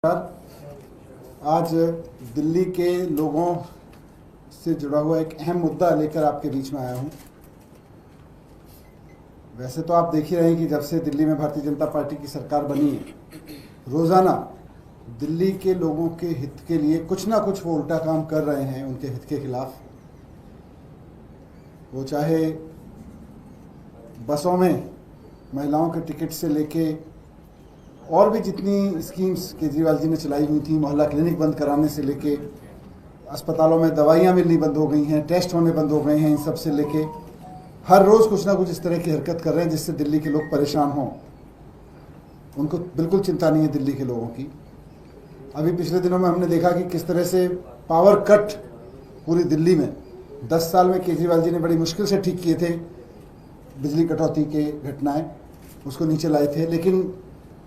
आज दिल्ली के लोगों से जुड़ा हुआ एक अहम मुद्दा लेकर आपके बीच में आया हूं। वैसे तो आप देख ही रहे हैं कि जब से दिल्ली में भारतीय जनता पार्टी की सरकार बनी है, रोज़ाना दिल्ली के लोगों के हित के लिए कुछ ना कुछ वो उल्टा काम कर रहे हैं उनके हित के खिलाफ। वो चाहे बसों में महिलाओं के टिकट से लेके और भी जितनी स्कीम्स केजरीवाल जी ने चलाई हुई थी, मोहल्ला क्लिनिक बंद कराने से लेके अस्पतालों में दवाइयाँ मिलनी बंद हो गई हैं, टेस्ट होने बंद हो गए हैं, इन सब से लेके हर रोज़ कुछ ना कुछ इस तरह की हरकत कर रहे हैं जिससे दिल्ली के लोग परेशान हों। उनको बिल्कुल चिंता नहीं है दिल्ली के लोगों की। अभी पिछले दिनों में हमने देखा कि किस तरह से पावर कट पूरी दिल्ली में 10 साल में केजरीवाल जी ने बड़ी मुश्किल से ठीक किए थे। बिजली कटौती के घटनाएं उसको नीचे लाए थे, लेकिन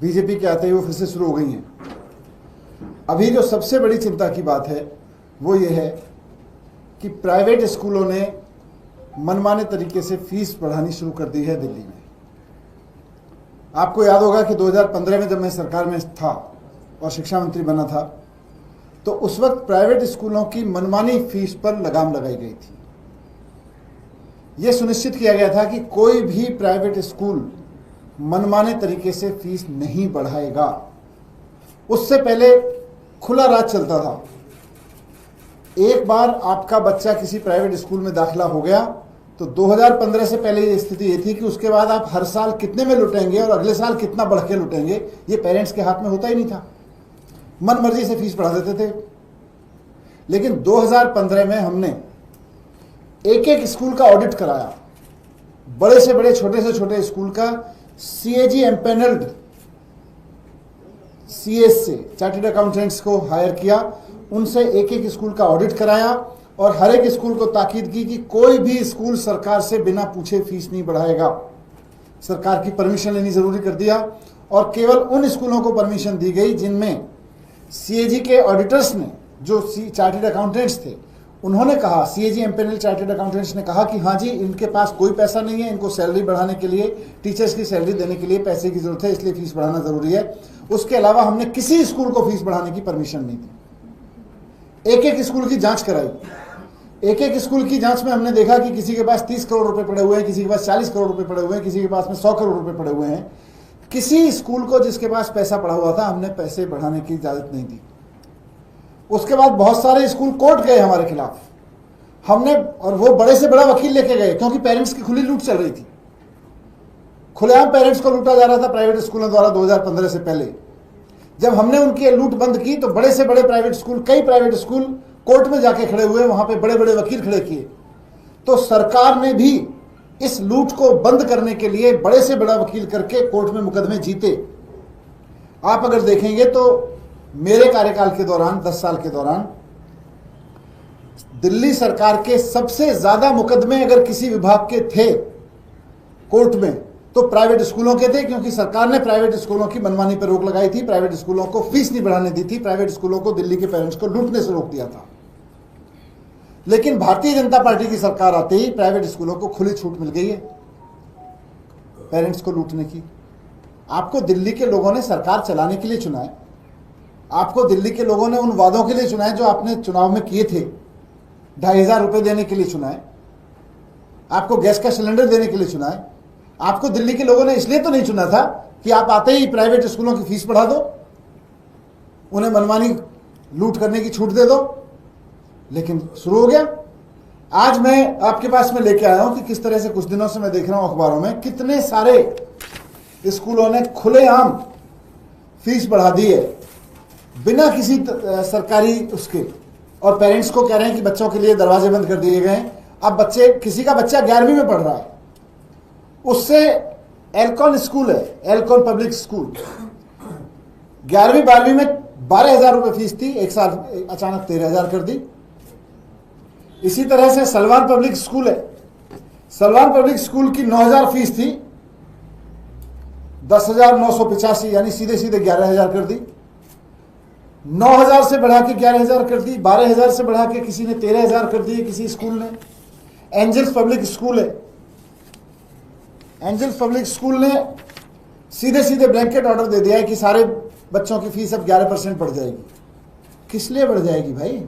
बीजेपी के आते ही वो फिर से शुरू हो गई हैं। अभी जो सबसे बड़ी चिंता की बात है वो ये है कि प्राइवेट स्कूलों ने मनमाने तरीके से फीस बढ़ानी शुरू कर दी है दिल्ली में। आपको याद होगा कि 2015 में जब मैं सरकार में था और शिक्षा मंत्री बना था, तो उस वक्त प्राइवेट स्कूलों की मनमानी फीस पर लगाम लगाई गई थी। यह सुनिश्चित किया गया था कि कोई भी प्राइवेट स्कूल मनमाने तरीके से फीस नहीं बढ़ाएगा। उससे पहले खुला राज चलता था। एक बार आपका बच्चा किसी प्राइवेट स्कूल में दाखिला हो गया तो 2015 से पहले ये स्थिति ये थी कि उसके बाद आप हर साल कितने में लुटेंगे और अगले साल कितना बढ़ के लुटेंगे, ये पेरेंट्स के हाथ में होता ही नहीं था। मन मर्जी से फीस बढ़ा देते थे। लेकिन 2015 में हमने एक एक स्कूल का ऑडिट कराया, बड़े से बड़े छोटे से छोटे स्कूल का। सीएजी एम्पेनल्ड सीएस से चार्टर्ड अकाउंटेंट्स को हायर किया, उनसे एक एक स्कूल का ऑडिट कराया और हर एक स्कूल को ताकीद की कि कोई भी स्कूल सरकार से बिना पूछे फीस नहीं बढ़ाएगा। सरकार की परमिशन लेनी जरूरी कर दिया और केवल उन स्कूलों को परमिशन दी गई जिनमें सीएजी के ऑडिटर्स ने, जो चार्टर्ड अकाउंटेंट्स थे, उन्होंने कहा, सीएजी एम्पेनल चार्टर्ड अकाउंटेंट्स ने कहा कि हाँ जी, इनके पास कोई पैसा नहीं है, इनको सैलरी बढ़ाने के लिए, टीचर्स की सैलरी देने के लिए पैसे की जरूरत है, इसलिए फीस बढ़ाना जरूरी है। उसके अलावा हमने किसी स्कूल को फीस बढ़ाने की परमिशन नहीं दी। एक एक स्कूल की जांच कराई। एक एक स्कूल की जांच में हमने देखा कि किसी के पास 30 करोड़ रुपए पड़े हुए हैं, किसी के पास 40 करोड़ रुपए पड़े हुए हैं, किसी के पास में 100 करोड़ रुपए पड़े हुए हैं। किसी स्कूल को जिसके पास पैसा पड़ा हुआ था, हमने पैसे बढ़ाने की इजाजत नहीं दी। उसके बाद बहुत सारे स्कूल कोर्ट गए हमारे खिलाफ। हमने, और वो बड़े से बड़ा वकील लेके गए, क्योंकि पेरेंट्स की खुली लूट चल रही थी। खुलेआम पेरेंट्स को लूटा जा रहा था प्राइवेट स्कूलों द्वारा 2015 से पहले। जब हमने उनकी लूट बंद की तो बड़े से बड़े प्राइवेट स्कूल, कई प्राइवेट स्कूल कोर्ट में जाके खड़े हुए, वहां पे बड़े बड़े वकील खड़े किए। तो सरकार ने भी इस लूट को बंद करने के लिए बड़े से बड़ा वकील करके कोर्ट में मुकदमे जीते। आप अगर देखेंगे तो मेरे कार्यकाल के दौरान, 10 साल के दौरान, दिल्ली सरकार के सबसे ज्यादा मुकदमे अगर किसी विभाग के थे कोर्ट में तो प्राइवेट स्कूलों के थे, क्योंकि सरकार ने प्राइवेट स्कूलों की मनमानी पर रोक लगाई थी, प्राइवेट स्कूलों को फीस नहीं बढ़ाने दी थी, प्राइवेट स्कूलों को दिल्ली के पेरेंट्स को लूटने से रोक दिया था। लेकिन भारतीय जनता पार्टी की सरकार आते ही प्राइवेट स्कूलों को खुली छूट मिल गई है पेरेंट्स को लूटने की। आपको दिल्ली के लोगों ने सरकार चलाने के लिए चुना है। आपको दिल्ली के लोगों ने उन वादों के लिए चुना है जो आपने चुनाव में किए थे। 2,500 रुपए देने के लिए चुना है, आपको गैस का सिलेंडर देने के लिए चुना है। आपको दिल्ली के लोगों ने इसलिए तो नहीं चुना था कि आप आते ही प्राइवेट स्कूलों की फीस बढ़ा दो, उन्हें मनमानी लूट करने की छूट दे दो। लेकिन शुरू हो गया। आज मैं आपके पास में लेके आया हूं कि किस तरह से कुछ दिनों से मैं देख रहा हूं अखबारों में कितने सारे स्कूलों ने खुलेआम फीस बढ़ा दी है बिना किसी सरकारी उसके, और पेरेंट्स को कह रहे हैं कि बच्चों के लिए दरवाजे बंद कर दिए गए हैं। अब किसी का बच्चा 11वीं में पढ़ रहा है, उससे एल्कॉन स्कूल है, एल्कॉन पब्लिक स्कूल, 11वीं 12वीं में 12,000 रुपए फीस थी, एक साल अचानक 13,000 कर दी। इसी तरह से सलवान पब्लिक स्कूल है, सलवान पब्लिक स्कूल की 9,000 फीस थी, 10,985 यानी सीधे सीधे 11,000 कर दी। 9,000 से बढ़ा के 11,000 कर दी। 12,000 से बढ़ा के किसी ने 13,000 कर दिए किसी स्कूल ने। एंजल्स पब्लिक स्कूल है, एंजल्स पब्लिक स्कूल ने सीधे सीधे ब्लैंकेट ऑर्डर दे दिया है कि सारे बच्चों की फीस अब 11% बढ़ जाएगी। किस लिए बढ़ जाएगी भाई?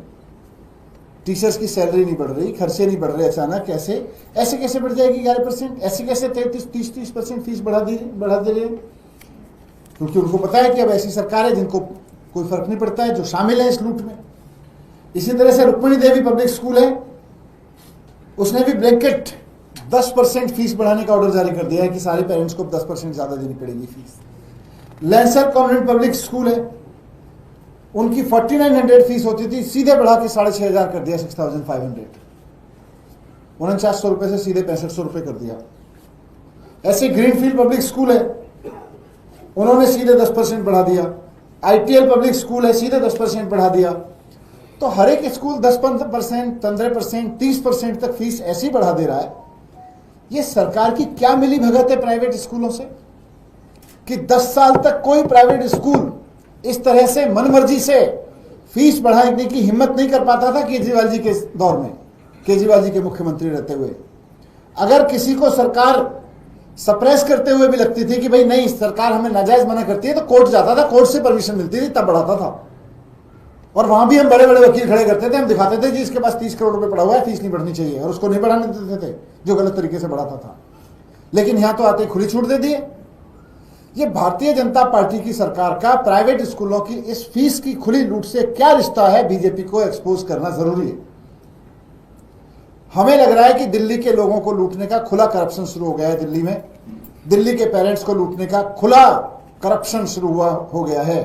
टीचर्स की सैलरी नहीं बढ़ रही, खर्चे नहीं बढ़ रहे अचानक, ऐसे कैसे बढ़ जाएगी 11%? ऐसे कैसे 30% फीस बढ़ा दे रहे हैं? क्योंकि उनको पता है कि अब ऐसी सरकार है जिनको कोई फर्क नहीं पड़ता है, जो शामिल है इस लूट में। इसी तरह से रुक्मिणी देवी पब्लिक स्कूल है, उसने भी ब्लैंकेट 10% फीस बढ़ाने का ऑर्डर जारी कर दिया है कि सारे पेरेंट्स को 10% ज्यादा देनी पड़ेगी fees. Lancer convent public school है, उनकी 4900 फीस होती थी, सीधे बढ़ा के 6500 कर दिया, 6500, 4900 रुपए से सीधे 6500 रुपए कर दिया। ऐसे ग्रीनफील्ड पब्लिक स्कूल है, उन्होंने सीधे 10% बढ़ा दिया। आईटीएल पब्लिक स्कूल है, सीधे 10% बढ़ा दिया। तो हर एक स्कूल 10%, 15%, 30% तक फीस ऐसी बढ़ा दे रहा है। ये सरकार की क्या मिली भगत है प्राइवेट स्कूलों से कि 10 साल तक कोई प्राइवेट स्कूल इस तरह से मनमर्जी से फीस बढ़ाने की हिम्मत नहीं कर पाता था केजरीवाल जी के दौर में, केजरीवाल जी के मुख्यमंत्री रहते हुए। अगर किसी को सरकार सप्रेस करते हुए भी लगती थी कि भाई नहीं सरकार हमें नाजायज मना करती है, तो कोर्ट जाता था, कोर्ट से परमिशन मिलती थी, तब बढ़ाता था। और वहां भी हम बड़े बड़े वकील खड़े करते थे, हम दिखाते थे जी इसके पास 30 करोड़ रुपए पड़ा हुआ है, फीस नहीं बढ़नी चाहिए, और उसको नहीं बढ़ाने देते थे जो गलत तरीके से बढ़ाता था। लेकिन यहां तो आते खुली छूट दे दिए। ये भारतीय जनता पार्टी की सरकार का प्राइवेट स्कूलों की इस फीस की खुली लूट से क्या रिश्ता है, बीजेपी को एक्सपोज करना जरूरी है। हमें लग रहा है कि दिल्ली के लोगों को लूटने का खुला करप्शन शुरू हो गया है। दिल्ली में दिल्ली के पेरेंट्स को लूटने का खुला करप्शन शुरू हो गया है।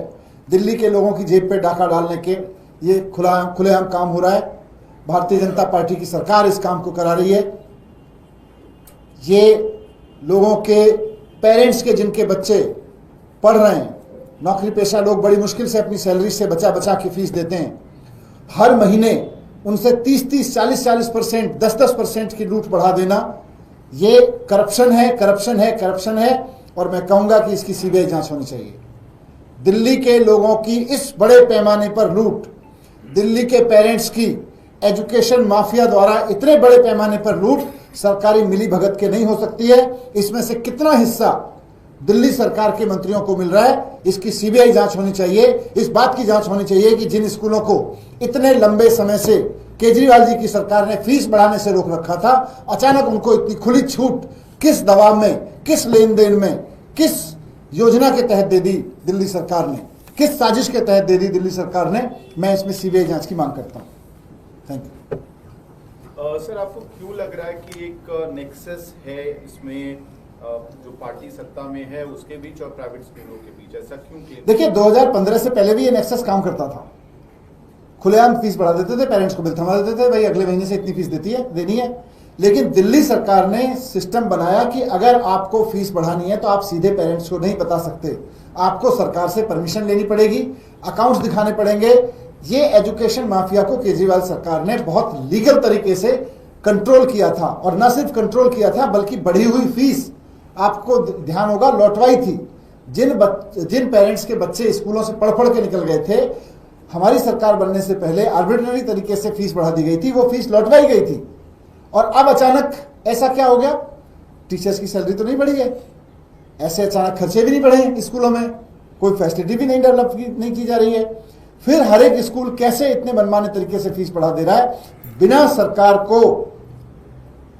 दिल्ली के लोगों की जेब पे डाका डालने के ये खुलेआम काम हो रहा है। भारतीय जनता पार्टी की सरकार इस काम को करा रही है। ये लोगों के पेरेंट्स के जिनके बच्चे पढ़ रहे हैं, नौकरी पेशा लोग बड़ी मुश्किल से अपनी सैलरी से बचा बचा के फीस देते हैं, हर महीने उनसे 30-30, 40-40%, 10-10% की लूट बढ़ा देना, ये करप्शन है, करप्शन है, करप्शन है। और मैं कहूंगा कि इसकी सीबीआई जांच होनी चाहिए। दिल्ली के लोगों की इस बड़े पैमाने पर लूट, दिल्ली के पेरेंट्स की एजुकेशन माफिया द्वारा इतने बड़े पैमाने पर लूट सरकारी मिली भगत के नहीं हो सकती है। इसमें से कितना हिस्सा दिल्ली सरकार के मंत्रियों को मिल रहा है, इसकी सीबीआई जांच होनी चाहिए। इस बात की जांच होनी चाहिए कि जिन स्कूलों को इतने लंबे समय से केजरीवाल जी की सरकार ने फीस बढ़ाने से रोक रखा था, अचानक उनको इतनी खुली छूट किस दबाव में, किस लेन देन में, किस योजना के तहत दे दी दिल्ली सरकार ने, किस साजिश के तहत दे दी दिल्ली सरकार ने। मैं इसमें सीबीआई जांच की मांग करता हूं। Thank you. सर, आपको क्यों लग रहा है कि एक नेक्सस है इसमें, जो पार्टी सत्ता में है उसके बीच और प्राइवेट स्कूलों के बीच, ऐसा क्यों? देखिए 2015 से पहले भी ये नेक्सस काम करता था। खुलेआम फीस बढ़ा देते थे, पेरेंट्स को बिल थमा देते थे, भाई अगले महीने से इतनी फीस देनी है। लेकिन दिल्ली सरकार ने सिस्टम बनाया कि अगर आपको फीस बढ़ानी है तो आप सीधे पेरेंट्स को नहीं बता सकते, आपको सरकार से परमिशन लेनी पड़ेगी, अकाउंट्स दिखाने पड़ेंगे। ये एजुकेशन माफिया को केजरीवाल सरकार ने बहुत लीगल तरीके से कंट्रोल किया था, और न सिर्फ कंट्रोल किया था बल्कि बढ़ी हुई फीस, आपको ध्यान होगा, लौटवाई थी। जिन पेरेंट्स के बच्चे स्कूलों से पढ़ के निकल गए थे, हमारी सरकार बनने से पहले आर्बिट्ररी तरीके से फीस बढ़ा दी गई थी, वो फीस लौटवाई गई थी। और अब अचानक ऐसा क्या हो गया? टीचर्स की सैलरी तो नहीं बढ़ी है, ऐसे अचानक खर्चे भी नहीं बढ़े हैं स्कूलों में, कोई फैसिलिटी भी नहीं डेवलप नहीं की जा रही है। फिर हर एक स्कूल कैसे इतने मनमाने तरीके से फीस बढ़ा दे रहा है, बिना सरकार को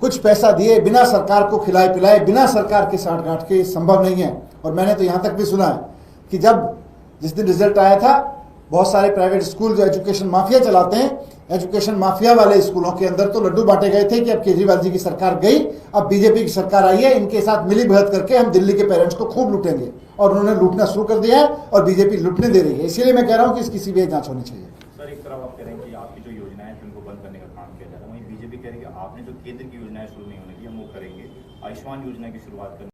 कुछ पैसा दिए, बिना सरकार को खिलाए पिलाए, बिना सरकार के साठ गांठ के, संभव नहीं है। और मैंने तो यहां तक भी सुना है कि जिस दिन रिजल्ट आया था, बहुत सारे प्राइवेट स्कूल जो एजुकेशन माफिया चलाते हैं, एजुकेशन माफिया वाले स्कूलों के अंदर तो लड्डू बांटे गए थे कि अब केजरीवाल जी की सरकार गई, अब बीजेपी की सरकार आई है, इनके साथ मिली भगत करके हम दिल्ली के पेरेंट्स को खूब लूटेंगे। और उन्होंने लूटना शुरू कर दिया है और बीजेपी लूटने दे रही है। इसीलिए मैं कह रहा हूं कि इसकी सीबीआई जांच होनी चाहिए। सर, एक तरफ आप कह रहे हैं कि आपकी जो योजनाएं हैं उनको बंद करने का काम किया जा रहा है, वहीं बीजेपी कह रही है कि आपने जो केंद्र की योजनाएं शुरू नहीं होने दी हम वो करेंगे, आयुष्मान योजना की शुरुआत करने